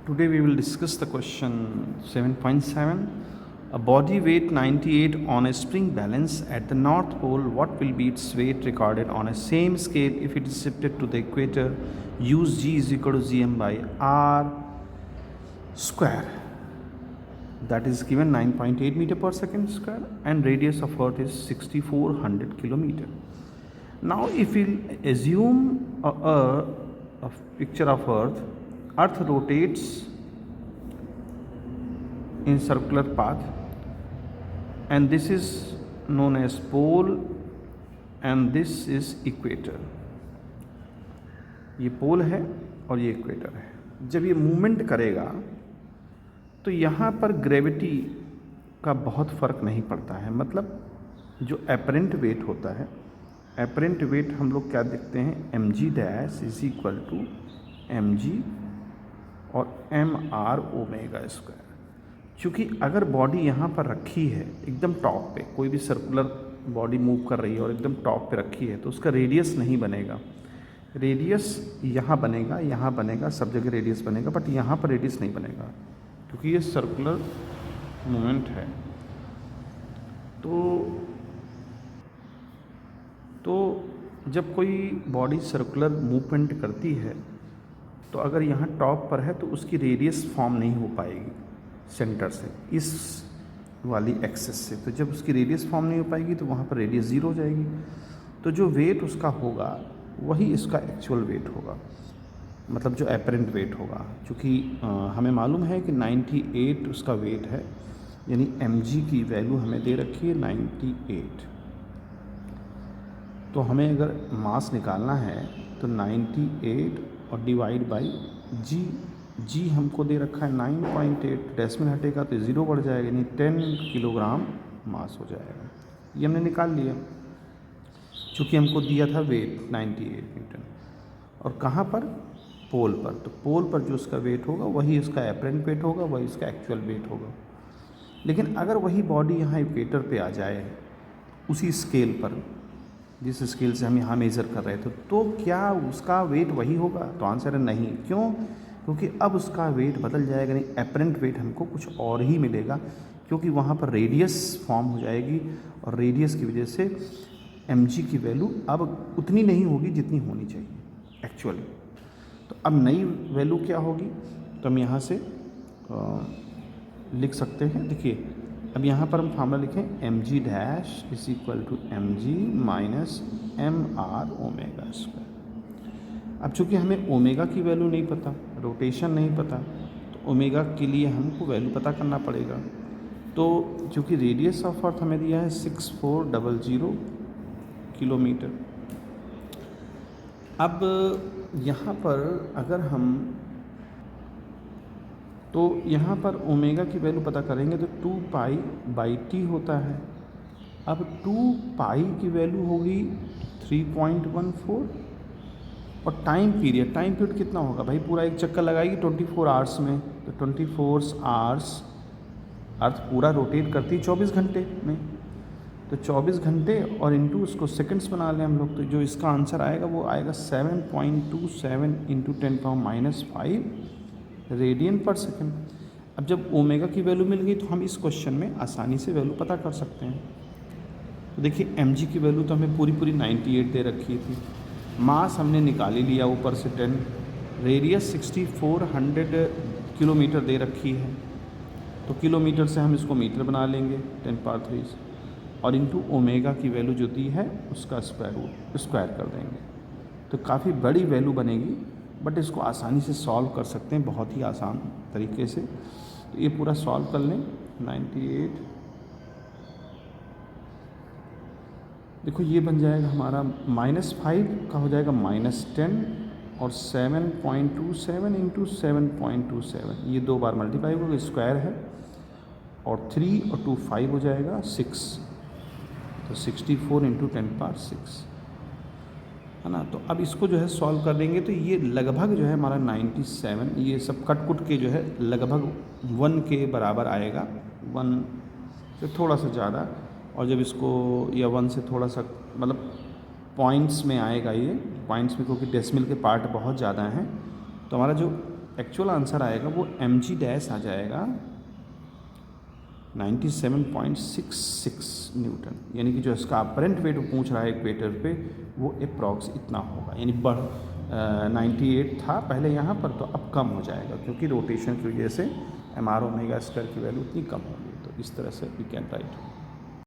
Today we will discuss the question 7.7. A body weight 98 on a spring balance at the North Pole, what will be its weight recorded on a same scale if it is shifted to the equator? Use G is equal to Gm by R square. That is given 9.8 meter per second square and radius of Earth is 6400 kilometer. Now if we assume a picture of Earth rotates in circular path and this is known as pole and this is equator. ये पोल है और ये equator है। जब ये movement करेगा तो यहाँ पर ग्रेविटी का बहुत फ़र्क नहीं पड़ता है। मतलब जो एपरेंट वेट होता है, एपरेंट वेट हम लोग क्या देखते हैं, M G dash is equal to M G और एम आर ओमेगा स्क्वायर। क्योंकि अगर बॉडी यहाँ पर रखी है एकदम टॉप पे, कोई भी सर्कुलर बॉडी मूव कर रही है और एकदम टॉप पे रखी है तो उसका रेडियस नहीं बनेगा। रेडियस यहाँ बनेगा, सब जगह रेडियस बनेगा, बट यहाँ पर रेडियस नहीं बनेगा क्योंकि ये सर्कुलर मूवमेंट है। तो जब कोई बॉडी सर्कुलर मूवमेंट करती है तो अगर यहाँ टॉप पर है तो उसकी रेडियस फॉर्म नहीं हो पाएगी सेंटर से, इस वाली एक्सेस से। तो जब उसकी रेडियस फॉर्म नहीं हो पाएगी तो वहाँ पर रेडियस ज़ीरो हो जाएगी। तो जो वेट उसका होगा वही इसका एक्चुअल वेट होगा, मतलब जो एपरेंट वेट होगा। क्योंकि हमें मालूम है कि 98 उसका वेट है, यानी mg की वैल्यू हमें दे रखी है 98। तो हमें अगर मास निकालना है तो 98 और डिवाइड बाई g हमको दे रखा है 9.8, डेसिमल हटेगा तो ज़ीरो बढ़ जाएगा, यानी 10 किलोग्राम मास हो जाएगा। ये हमने निकाल लिया क्योंकि हमको दिया था वेट 98 न्यूटन। और कहाँ पर, पोल पर। तो पोल पर जो उसका वेट होगा वही उसका एपरेंट वेट होगा, वही उसका एक्चुअल वेट होगा। लेकिन अगर वही बॉडी यहाँ इक्वेटर पे आ जाए उसी स्केल पर, जिस स्केल से हम यहाँ मेज़र कर रहे थे, तो क्या उसका वेट वही होगा? तो आंसर है नहीं। क्यों? क्योंकि अब उसका वेट बदल जाएगा, नहीं एपरेंट वेट हमको कुछ और ही मिलेगा, क्योंकि वहाँ पर रेडियस फॉर्म हो जाएगी और रेडियस की वजह से mg की वैल्यू अब उतनी नहीं होगी जितनी होनी चाहिए एक्चुअली। तो अब नई वैल्यू क्या होगी, तो हम यहाँ से लिख सकते हैं। देखिए अब यहाँ पर हम फार्मूला लिखें, M G dash is equal to M G minus M R omega square. अब चूँकि हमें ओमेगा की वैल्यू नहीं पता, रोटेशन नहीं पता, तो ओमेगा के लिए हमको वैल्यू पता करना पड़ेगा। तो चूँकि रेडियस ऑफ अर्थ हमें दिया है 6400 किलोमीटर। अब यहाँ पर अगर हम, तो यहाँ पर ओमेगा की वैल्यू पता करेंगे तो 2 पाई बाई टी होता है। अब 2 पाई की वैल्यू होगी 3.14 और टाइम पीरियड कितना होगा भाई, पूरा एक चक्कर लगाएगी 24 आवर्स में, तो 24 आवर्स अर्थ पूरा रोटेट करती 24 घंटे में। तो 24 घंटे और इंटू उसको सेकंड्स बना लें हम लोग, तो जो इसका आंसर आएगा वो आएगा 7.27 इंटू 10⁻⁵ रेडियन पर सेकंड। अब जब ओमेगा की वैल्यू मिल गई तो हम इस क्वेश्चन में आसानी से वैल्यू पता कर सकते हैं। तो देखिए mg की वैल्यू तो हमें पूरी 98 दे रखी थी, मास हमने निकाल ही लिया ऊपर से 10, रेडियस 6400 किलोमीटर दे रखी है, तो किलोमीटर से हम इसको मीटर बना लेंगे 10⁻³ और इंटू ओमेगा की वैल्यू जो दी है उसका स्क्वायर कर देंगे। तो काफ़ी बड़ी वैल्यू बनेगी, बट इसको आसानी से सॉल्व कर सकते हैं बहुत ही आसान तरीके से। तो ये पूरा सॉल्व कर लें। 98, देखो ये बन जाएगा हमारा -5 का हो जाएगा -10 और 7.27 इंटू 7.27, ये 2 बार मल्टीप्लाई होगा, स्क्वायर है, और 3 और 2 5 हो जाएगा 6, तो 64 इंटू 10⁻⁶, है ना। तो अब इसको जो है सॉल्व कर देंगे तो ये लगभग जो है हमारा 97, ये सब कट कुट के जो है लगभग 1 के बराबर आएगा, 1 से थोड़ा सा ज़्यादा। और जब इसको, या 1 से थोड़ा सा, मतलब पॉइंट्स में आएगा ये, पॉइंट्स में, क्योंकि डेसिमल के पार्ट बहुत ज़्यादा हैं। तो हमारा जो एक्चुअल आंसर आएगा वो mg डैश आ जाएगा 97.66 न्यूटन, यानी कि जो इसका अपरेंट वेट पूछ रहा है इक्वेटर पे वो अप्रॉक्स इतना होगा, यानी 98 था पहले यहाँ पर, तो अब कम हो जाएगा क्योंकि रोटेशन की वजह से mr ओमेगा स्क्वायर की वैल्यू इतनी कम होगी। तो इस तरह से वी कैन राइट।